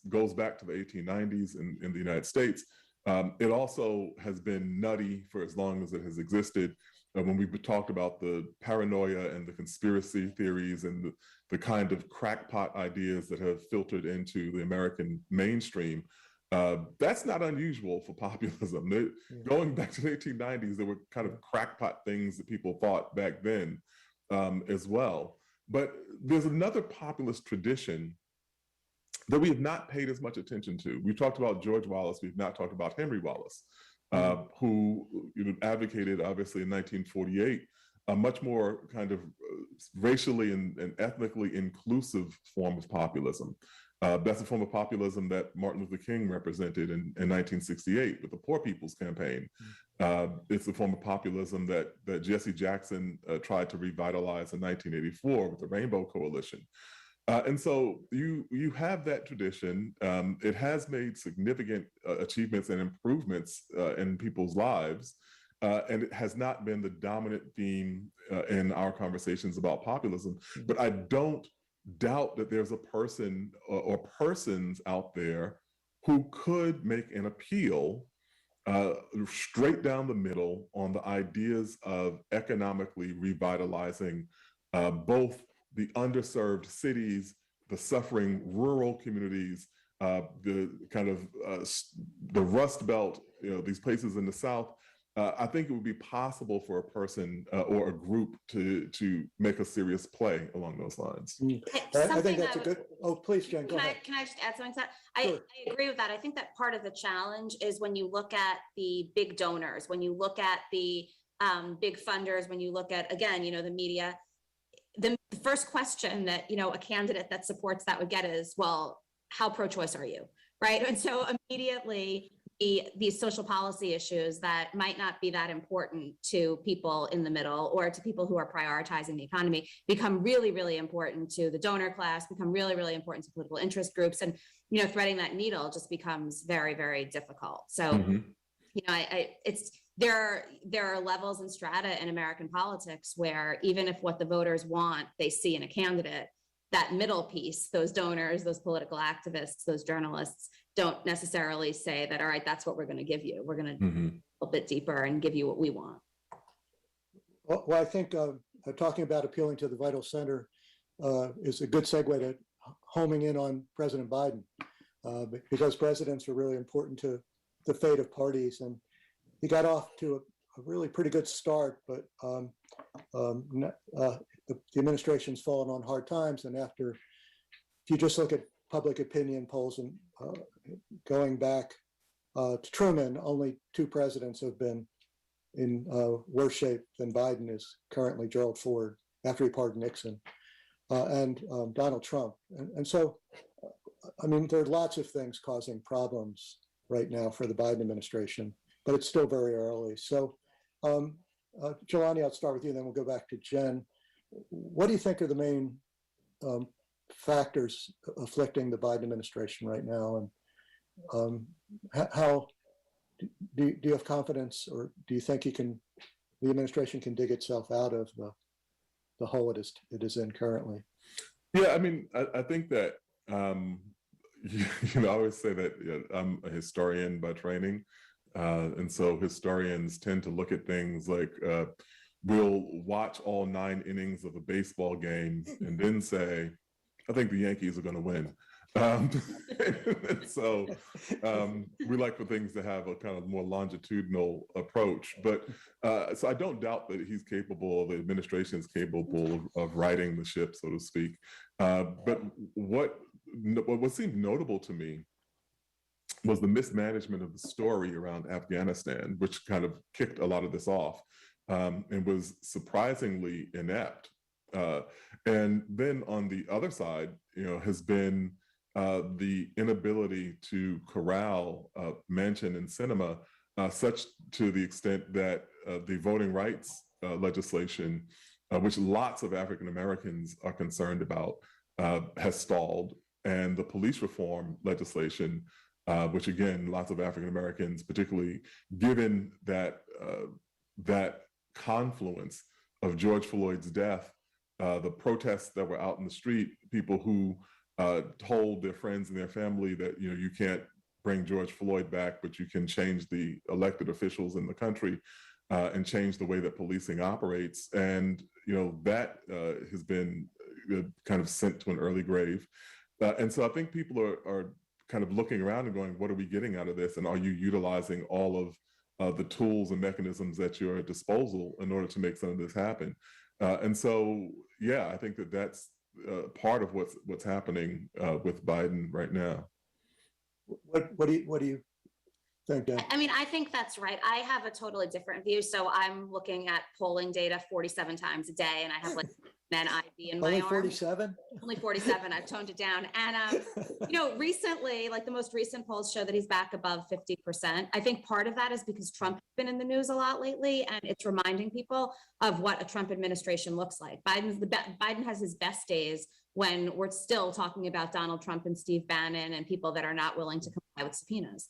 goes back to the 1890s in the United States. It also has been nutty for as long as it has existed. When we talked about the paranoia and the conspiracy theories and the kind of crackpot ideas that have filtered into the American mainstream, that's not unusual for populism. Going back to the 1890s, there were kind of crackpot things that people thought back then as well. But there's another populist tradition that we have not paid as much attention to. We've talked about George Wallace. We've not talked about Henry Wallace, who advocated, obviously, in 1948, a much more kind of racially and ethnically inclusive form of populism. That's a form of populism that Martin Luther King represented in 1968 with the Poor People's Campaign. It's a form of populism that Jesse Jackson tried to revitalize in 1984 with the Rainbow Coalition. And so you have that tradition. It has made significant achievements and improvements in people's lives, and it has not been the dominant theme in our conversations about populism. But I don't doubt that there's a person or persons out there who could make an appeal straight down the middle on the ideas of economically revitalizing both the underserved cities, the suffering rural communities, the kind of the Rust Belt, these places in the South. I think it would be possible for a person or a group to make a serious play along those lines. I think that's a good. Oh, please, Jen, go ahead. Can I just add something to that? Sure. I agree with that. I think that part of the challenge is when you look at the big donors, when you look at the big funders, when you look at, again, the media, the first question that, a candidate that supports that would get is, well, how pro-choice are you, right? And so immediately these social policy issues that might not be that important to people in the middle or to people who are prioritizing the economy become really, really important to the donor class, become really, really important to political interest groups. And, threading that needle just becomes very, very difficult. So, there are levels and strata in American politics where even if what the voters want, they see in a candidate, that middle piece, those donors, those political activists, those journalists don't necessarily say that, all right, that's what we're going to give you. We're going to go a bit deeper and give you what we want. Well, I think talking about appealing to the vital center is a good segue to homing in on President Biden, because presidents are really important to the fate of parties. And he got off to a really pretty good start, but the administration's fallen on hard times. And if you just look at public opinion polls and going back to Truman, only two presidents have been in worse shape than Biden is currently: Gerald Ford, after he pardoned Nixon, and Donald Trump. And so, there are lots of things causing problems right now for the Biden administration, but it's still very early. So, Jelani, I'll start with you, and then we'll go back to Jen. What do you think are the main factors afflicting the Biden administration right now? And how do you have confidence, or do you think the administration can dig itself out of the hole it is in currently? Yeah, I think that I always say that I'm a historian by training. And so historians tend to look at things like we'll watch all 9 innings of a baseball game and then say, I think the Yankees are going to win. So we like for things to have a kind of more longitudinal approach. But so I don't doubt that he's capable, the administration is capable of righting the ship, so to speak. But what seemed notable to me was the mismanagement of the story around Afghanistan, which kind of kicked a lot of this off and was surprisingly inept. And then on the other side, has been the inability to corral Manchin and Sinema, such to the extent that the voting rights legislation, which lots of African Americans are concerned about, has stalled, and the police reform legislation, which again, lots of African Americans, particularly given that that confluence of George Floyd's death, the protests that were out in the street, people who told their friends and their family that, you can't bring George Floyd back, but you can change the elected officials in the country and change the way that policing operates. And, that has been kind of sent to an early grave. And so I think people are kind of looking around and going, what are we getting out of this? And are you utilizing all of the tools and mechanisms at your disposal in order to make some of this happen? And so, yeah, I think that that's part of what's happening with Biden right now. What do you think, Dan? I mean, I think that's right. I have a totally different view. So I'm looking at polling data 47 times a day, and I have like men IV in my Only arm. 47? Only 47. I've toned it down. And, recently, like the most recent polls show that he's back above 50%. I think part of that is because Trump has been in the news a lot lately, and it's reminding people of what a Trump administration looks like. Biden has his best days when we're still talking about Donald Trump and Steve Bannon and people that are not willing to comply with subpoenas.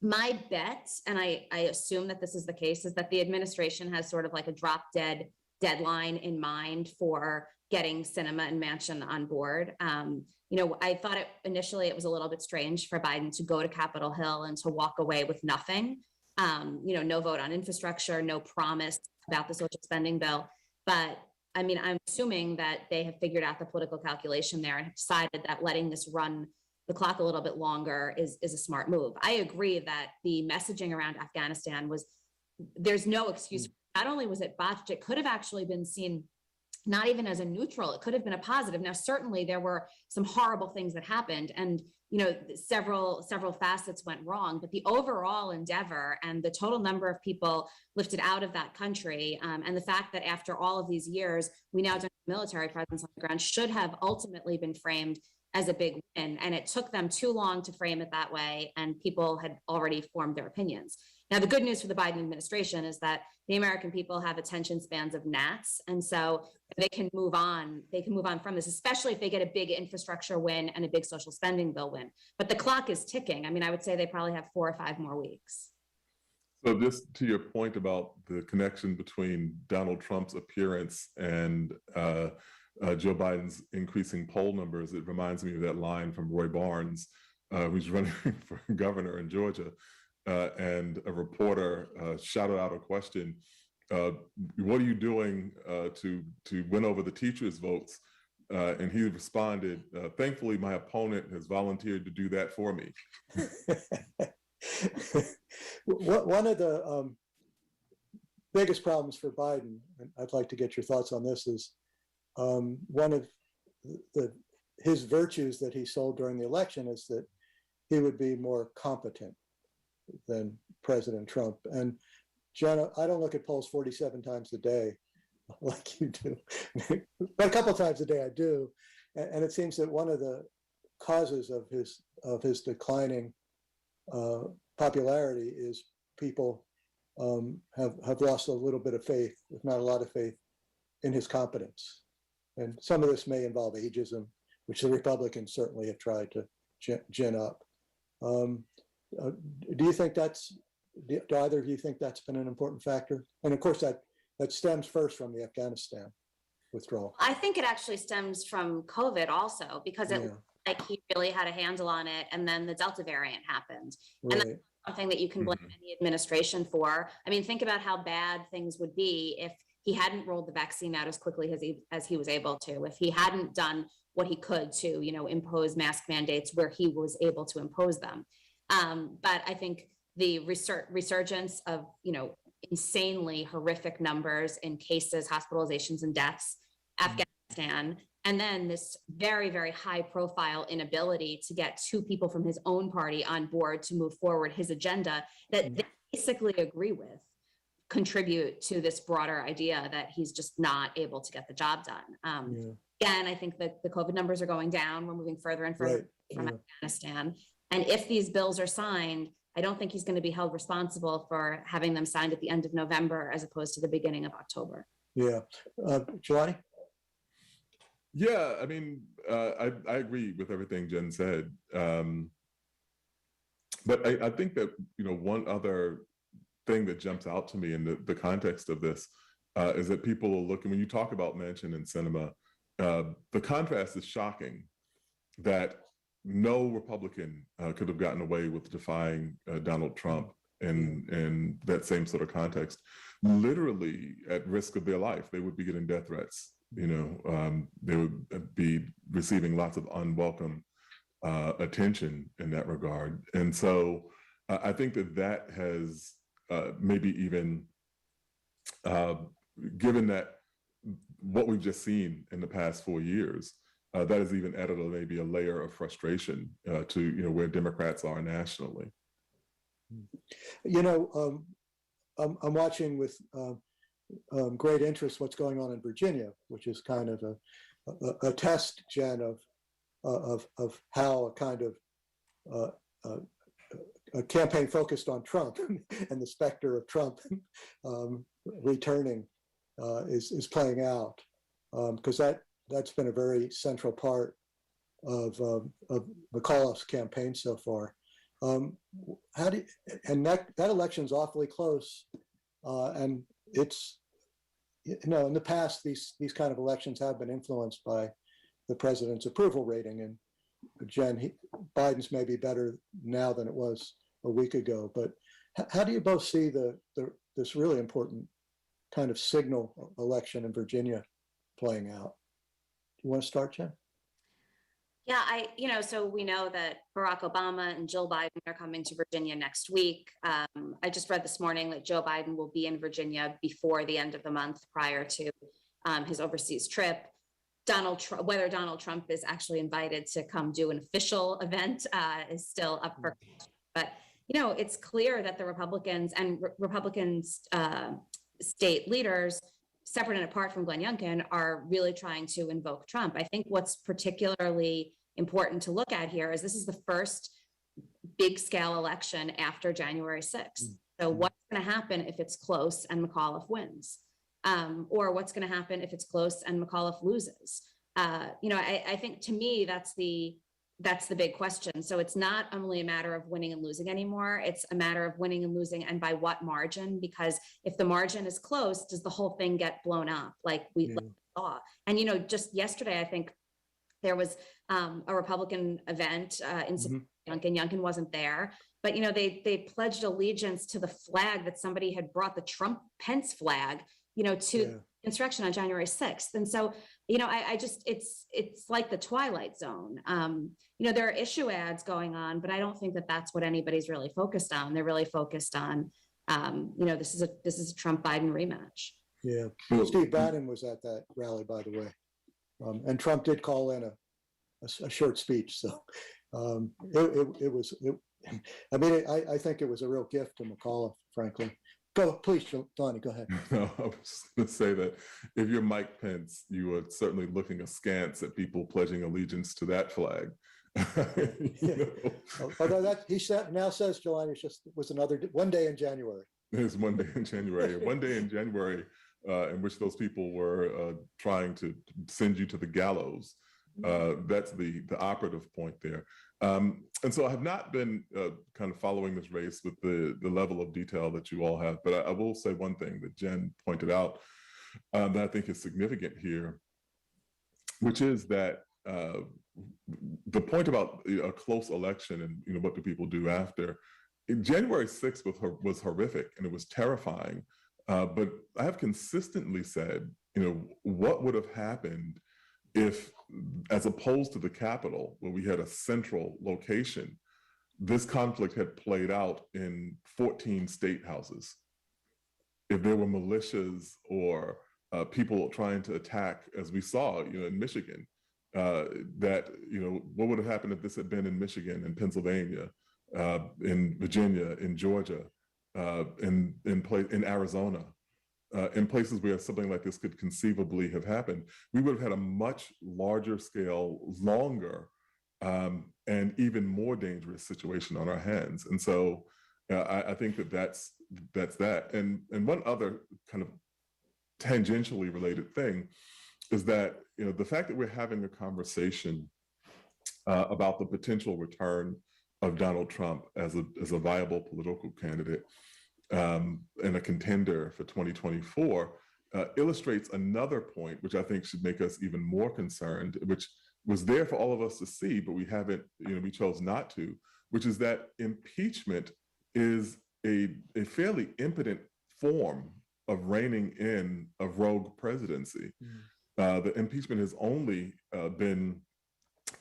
My bet, and I assume that this is the case, is that the administration has sort of like a drop dead deadline in mind for getting Sinema and Manchin on board. I thought initially it was a little bit strange for Biden to go to Capitol Hill and to walk away with nothing. No vote on infrastructure, no promise about the social spending bill. But I mean, I'm assuming that they have figured out the political calculation there and have decided that letting this run the clock a little bit longer is a smart move. I agree that the messaging around Afghanistan there's no excuse. Not only was it botched, it could have actually been seen not even as a neutral, it could have been a positive. Now, certainly there were some horrible things that happened and, several facets went wrong, but the overall endeavor and the total number of people lifted out of that country and the fact that after all of these years, we now don't have military presence on the ground should have ultimately been framed as a big win. And it took them too long to frame it that way. And people had already formed their opinions. Now, the good news for the Biden administration is that the American people have attention spans of gnats. And so they can move on. They can move on from this, especially if they get a big infrastructure win and a big social spending bill win. But the clock is ticking. I mean, I would say they probably have 4 or 5 more weeks. So just to your point about the connection between Donald Trump's appearance and Joe Biden's increasing poll numbers, it reminds me of that line from Roy Barnes, who's running for governor in Georgia. And a reporter shouted out a question, what are you doing to win over the teachers' votes? And he responded, thankfully, my opponent has volunteered to do that for me. One of the biggest problems for Biden, and I'd like to get your thoughts on this, is one of his virtues that he sold during the election is that he would be more competent than President Trump. And Jenna, I don't look at polls 47 times a day like you do, but a couple of times a day I do. And it seems that one of the causes of his declining popularity is people have lost a little bit of faith, if not a lot of faith, in his competence. And some of this may involve ageism, which the Republicans certainly have tried to gin up. Do you think do either of you think that's been an important factor? And of course, that stems first from the Afghanistan withdrawal. I think it actually stems from COVID also, because it looked like he really had a handle on it. And then the Delta variant happened. Right. And that's something that you can blame any administration for. I mean, think about how bad things would be if he hadn't rolled the vaccine out as quickly as he was able to, if he hadn't done what he could to, impose mask mandates where he was able to impose them. But I think the resurgence of, insanely horrific numbers in cases, hospitalizations, and deaths, Afghanistan, and then this very, very high profile inability to get 2 people from his own party on board to move forward his agenda that they basically agree with, contribute to this broader idea that he's just not able to get the job done. Again, I think that the COVID numbers are going down. We're moving further and further from Afghanistan. And if these bills are signed, I don't think he's going to be held responsible for having them signed at the end of November as opposed to the beginning of October. Yeah. Jelani? Yeah, I mean, I agree with everything Jen said. But I think that, one other thing that jumps out to me in the context of this is that people are looking, when you talk about Manchin and Sinema, the contrast is shocking. that no Republican could have gotten away with defying Donald Trump in that same sort of context, literally at risk of their life. They would be getting death threats. They would be receiving lots of unwelcome attention in that regard. And so I think that has maybe even given that what we've just seen in the past 4 years, that has even added maybe a layer of frustration to where Democrats are nationally. I'm watching with great interest what's going on in Virginia, which is kind of a test, Jen, of how a kind of a campaign focused on Trump and the specter of Trump returning is playing out, because that's been a very central part of McAuliffe's campaign so far. And that election's awfully close, and it's in the past these kind of elections have been influenced by the president's approval rating, and Jen, Biden's maybe better now than it was a week ago. But how do you both see this really important kind of signal election in Virginia playing out? Do you want to start, Jen? Yeah, so we know that Barack Obama and Jill Biden are coming to Virginia next week. I just read this morning that Joe Biden will be in Virginia before the end of the month, prior to his overseas trip. Whether Donald Trump is actually invited to come do an official event is still up for question. But, it's clear that the Republicans and state leaders, separate and apart from Glenn Youngkin, are really trying to invoke Trump. I think what's particularly important to look at here is this is the first big scale election after January 6th. So what's going to happen if it's close and McAuliffe wins? Or what's going to happen if it's close and McAuliffe loses? I think, to me, that's the big question. So it's not only a matter of winning and losing anymore. It's a matter of winning and losing, and by what margin? Because if the margin is close, does the whole thing get blown up like we saw? And, just yesterday, I think there was a Republican event in Youngkin. Youngkin wasn't there, but, they pledged allegiance to the flag that somebody had brought, the Trump-Pence flag, to insurrection on January 6th. And so, it's like the Twilight Zone. There are issue ads going on, but I don't think that that's what anybody's really focused on. They're really focused on, this is a Trump-Biden rematch. Yeah. Steve Bannon was at that rally, by the way. And Trump did call in a short speech. So I think it was a real gift to McAuliffe, frankly. Go, please, Jelani, go ahead. No, I was just going to say that if you're Mike Pence, you are certainly looking askance at people pledging allegiance to that flag. Although now says Jelani was another one day in January. It's one day in January. One day in January in which those people were trying to send you to the gallows. That's the operative point there. And so I have not been kind of following this race with the level of detail that you all have, but I will say one thing that Jen pointed out that I think is significant here, which is that the point about a close election and what do people do after. January 6th was horrific and it was terrifying, but I have consistently said, what would have happened if, as opposed to the Capitol, where we had a central location, this conflict had played out in 14 state houses. If there were militias or people trying to attack, as we saw, in Michigan, what would have happened if this had been in Michigan, in Pennsylvania, in Virginia, in Georgia, in Arizona? In places where something like this could conceivably have happened, we would have had a much larger scale, longer, and even more dangerous situation on our hands. And so I think that's that. And one other kind of tangentially related thing is that, the fact that we're having a conversation about the potential return of Donald Trump as a viable political candidate and a contender for 2024 illustrates another point, which I think should make us even more concerned, which was there for all of us to see, but we haven't, we chose not to, which is that impeachment is a fairly impotent form of reining in a rogue presidency. The impeachment has only been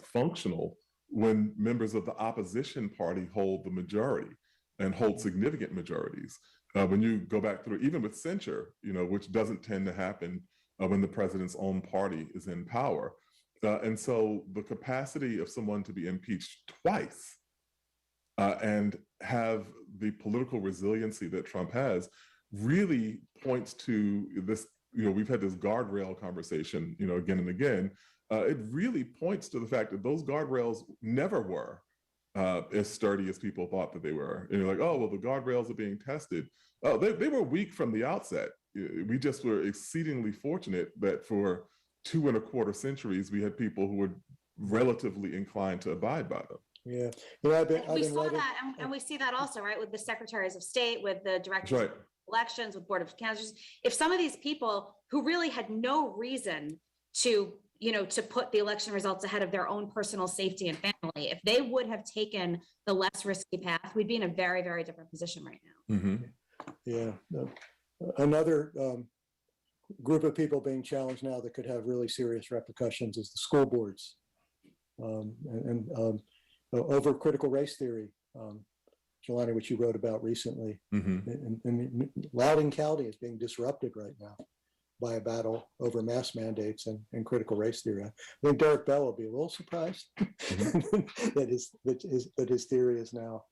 functional when members of the opposition party hold the majority and hold significant majorities. When you go back through, even with censure, which doesn't tend to happen when the president's own party is in power. And so the capacity of someone to be impeached twice and have the political resiliency that Trump has really points to this, we've had this guardrail conversation, again and again. It really points to the fact that those guardrails never were as sturdy as people thought that they were. And you're like, oh, well, the guardrails are being tested. Oh, they were weak from the outset. We just were exceedingly fortunate that for 2.25 centuries, we had people who were relatively inclined to abide by them. Yeah, we saw that, and we see that also, right, with the secretaries of state, with the directors of elections, with board of candidates. If some of these people who really had no reason to put the election results ahead of their own personal safety and family, if they would have taken the less risky path, we'd be in a very, very different position right now. Mm-hmm. Yeah. Another group of people being challenged now that could have really serious repercussions is the school boards. Over critical race theory, Jelani, which you wrote about recently. And Loudoun County is being disrupted right now by a battle over mask mandates and critical race theory. I think Derek Bell will be a little surprised that his theory is now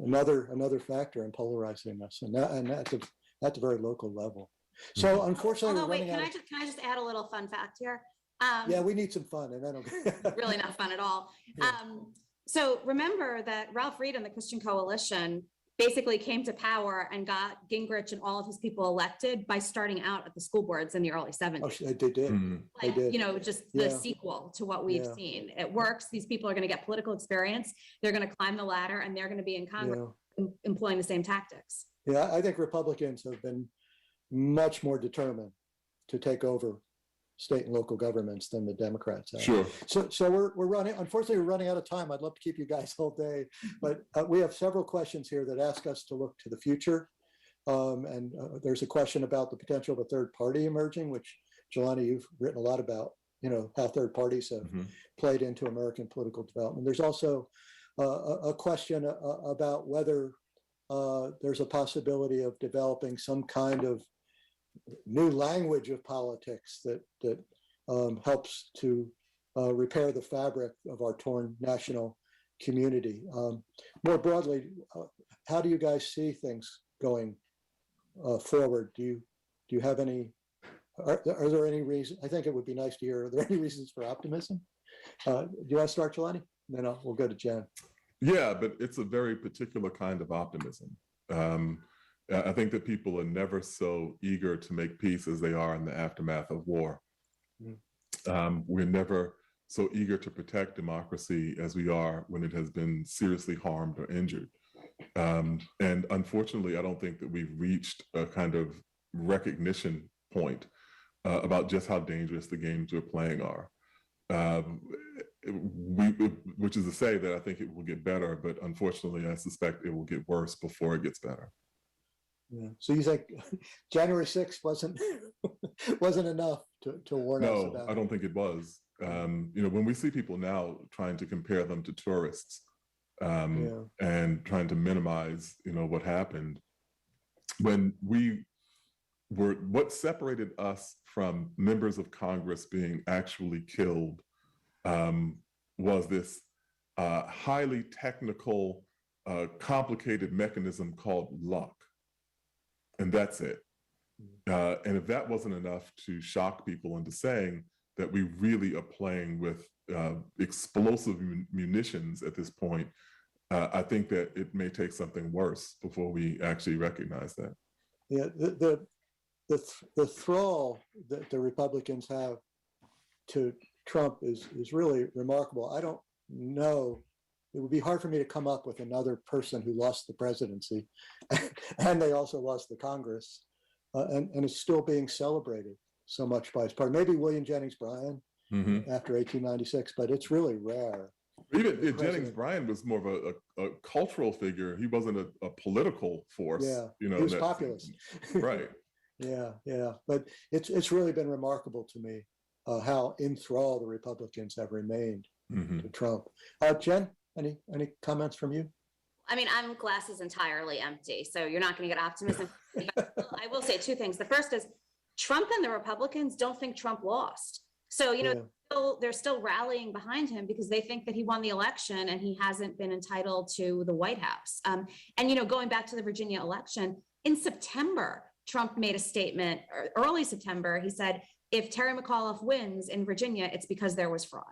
another factor in polarizing us, and that's a very local level. So unfortunately, can I just add a little fun fact here? Yeah, we need some fun, and I don't really not fun at all. Yeah. So remember that Ralph Reed and the Christian Coalition basically came to power and got Gingrich and all of his people elected by starting out at the school boards in the early 70s. Oh, they did. Like, they did. Just the sequel to what we've seen. It works. These people are going to get political experience. They're going to climb the ladder, and they're going to be in Congress employing the same tactics. Yeah, I think Republicans have been much more determined to take over state and local governments than the Democrats have. Sure. So we're running, unfortunately, we're running out of time. I'd love to keep you guys all day, but we have several questions here that ask us to look to the future. And there's a question about the potential of a third party emerging, which, Jelani, you've written a lot about, how third parties have played into American political development. There's also a question about whether there's a possibility of developing some kind of new language of politics that helps to repair the fabric of our torn national community. More broadly, how do you guys see things going forward? Do you have any? Are there any reasons? I think it would be nice to hear. Are there any reasons for optimism? Do you want to start, Jelani? Then we'll go to Jen. Yeah, but it's a very particular kind of optimism. I think that people are never so eager to make peace as they are in the aftermath of war. We're never so eager to protect democracy as we are when it has been seriously harmed or injured. And unfortunately, I don't think that we've reached a kind of recognition point about just how dangerous the games we're playing are. Which is to say that I think it will get better, but unfortunately, I suspect it will get worse before it gets better. Yeah. So you think January 6th wasn't enough to warn us about? No, I don't think it was. When we see people now trying to compare them to tourists and trying to minimize, what happened, when what separated us from members of Congress being actually killed was this highly technical, complicated mechanism called luck. And that's it. And if that wasn't enough to shock people into saying that we really are playing with explosive munitions at this point, I think that it may take something worse before we actually recognize that. Yeah, the thrall that the Republicans have to Trump is really remarkable. I don't know. It would be hard for me to come up with another person who lost the presidency, and they also lost the Congress, and is still being celebrated so much by his party. Maybe William Jennings Bryan after 1896, but it's really rare. Even Jennings Bryan was more of a cultural figure. He wasn't a political force. Yeah, you know, he was populist. Right. Yeah. But it's really been remarkable to me how enthralled the Republicans have remained to Trump. Jen, any comments from you? I mean, I'm glass is entirely empty, so you're not going to get optimism. But I will say two things. The first is Trump and the Republicans don't think Trump lost. So, they're still rallying behind him because they think that he won the election and he hasn't been entitled to the White House. And going back to the Virginia election, in September, Trump made a statement, or early September, he said, if Terry McAuliffe wins in Virginia, it's because there was fraud,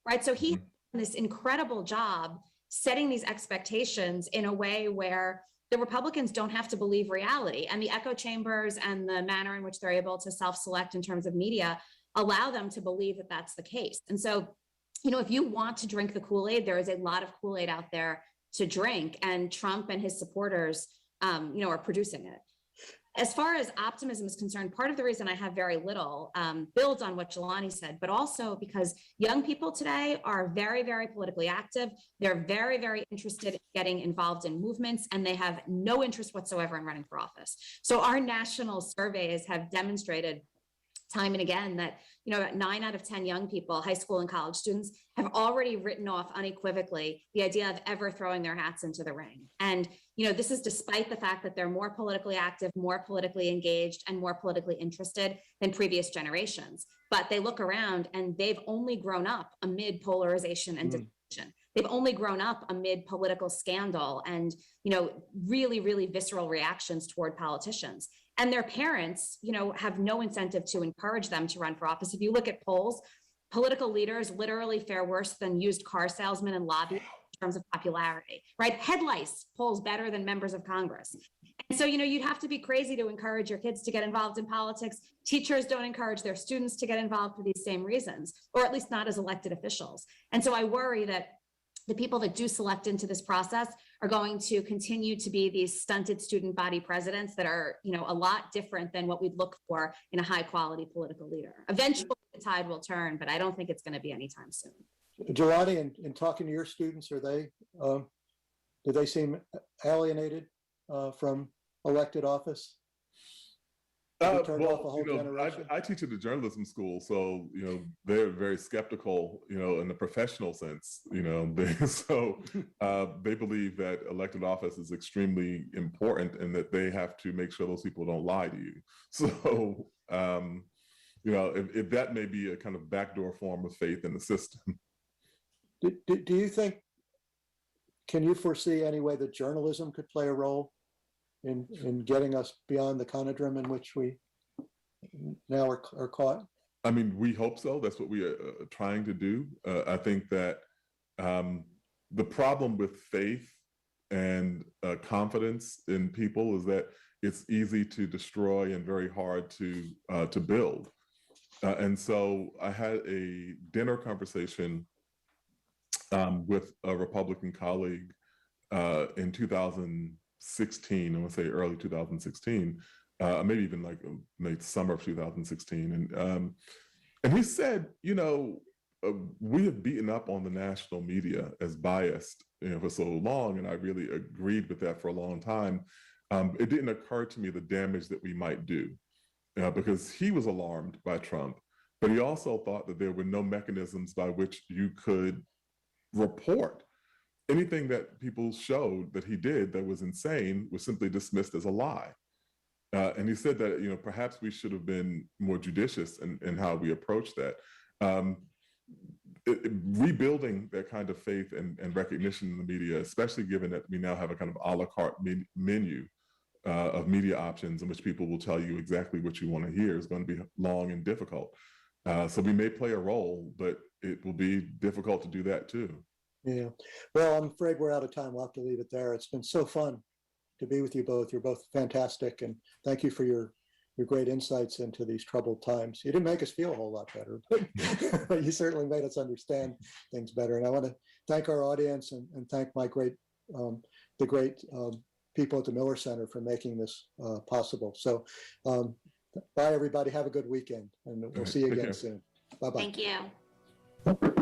right? So he did this incredible job setting these expectations in a way where the Republicans don't have to believe reality. And the echo chambers and the manner in which they're able to self-select in terms of media allow them to believe that that's the case. And so, if you want to drink the Kool-Aid, there is a lot of Kool-Aid out there to drink, and Trump and his supporters, are producing it. As far as optimism is concerned, part of the reason I have very little builds on what Jelani said, but also because young people today are very, very politically active. They're very, very interested in getting involved in movements, and they have no interest whatsoever in running for office. So our national surveys have demonstrated time and again that, about 9 out of 10 young people, high school and college students, have already written off unequivocally the idea of ever throwing their hats into the ring. And, this is despite the fact that they're more politically active, more politically engaged, and more politically interested than previous generations. But they look around and they've only grown up amid polarization and division. They've only grown up amid political scandal and, really, really visceral reactions toward politicians. And their parents, have no incentive to encourage them to run for office. If you look at polls, political leaders literally fare worse than used car salesmen and lobbyists in terms of popularity, right? Head lice polls better than members of Congress. And so, you'd have to be crazy to encourage your kids to get involved in politics. Teachers don't encourage their students to get involved for these same reasons, or at least not as elected officials. And so I worry that the people that do select into this process are going to continue to be these stunted student body presidents that are, a lot different than what we'd look for in a high quality political leader. Eventually the tide will turn, but I don't think it's going to be anytime soon. Jelani, in talking to your students, do they seem alienated from elected office? I teach at a journalism school, so they're very skeptical, in the professional sense. They believe that elected office is extremely important, and that they have to make sure those people don't lie to you. So, if that may be a kind of backdoor form of faith in the system. Do you think? Can you foresee any way that journalism could play a role in getting us beyond the conundrum in which we now are caught? I mean, we hope so. That's what we are trying to do. I think that the problem with faith and confidence in people is that it's easy to destroy and very hard to build. And so I had a dinner conversation with a Republican colleague in 2016, I want to say early 2016, maybe even like late summer of 2016. And he said, we have beaten up on the national media as biased for so long, and I really agreed with that for a long time. It didn't occur to me the damage that we might do, because he was alarmed by Trump, but he also thought that there were no mechanisms by which you could report anything that people showed that he did that was insane was simply dismissed as a lie. And he said that, perhaps we should have been more judicious in how we approach that. Rebuilding that kind of faith and recognition in the media, especially given that we now have a kind of a la carte menu of media options in which people will tell you exactly what you want to hear, is going to be long and difficult. So we may play a role, but it will be difficult to do that too. Yeah. Well, I'm afraid we're out of time. We'll have to leave it there. It's been so fun to be with you both. You're both fantastic. And thank you for your great insights into these troubled times. You didn't make us feel a whole lot better, but you certainly made us understand things better. And I want to thank our audience and thank my the great people at the Miller Center for making this possible. So bye, everybody. Have a good weekend. And we'll see you again soon. Bye-bye. Thank you. Okay.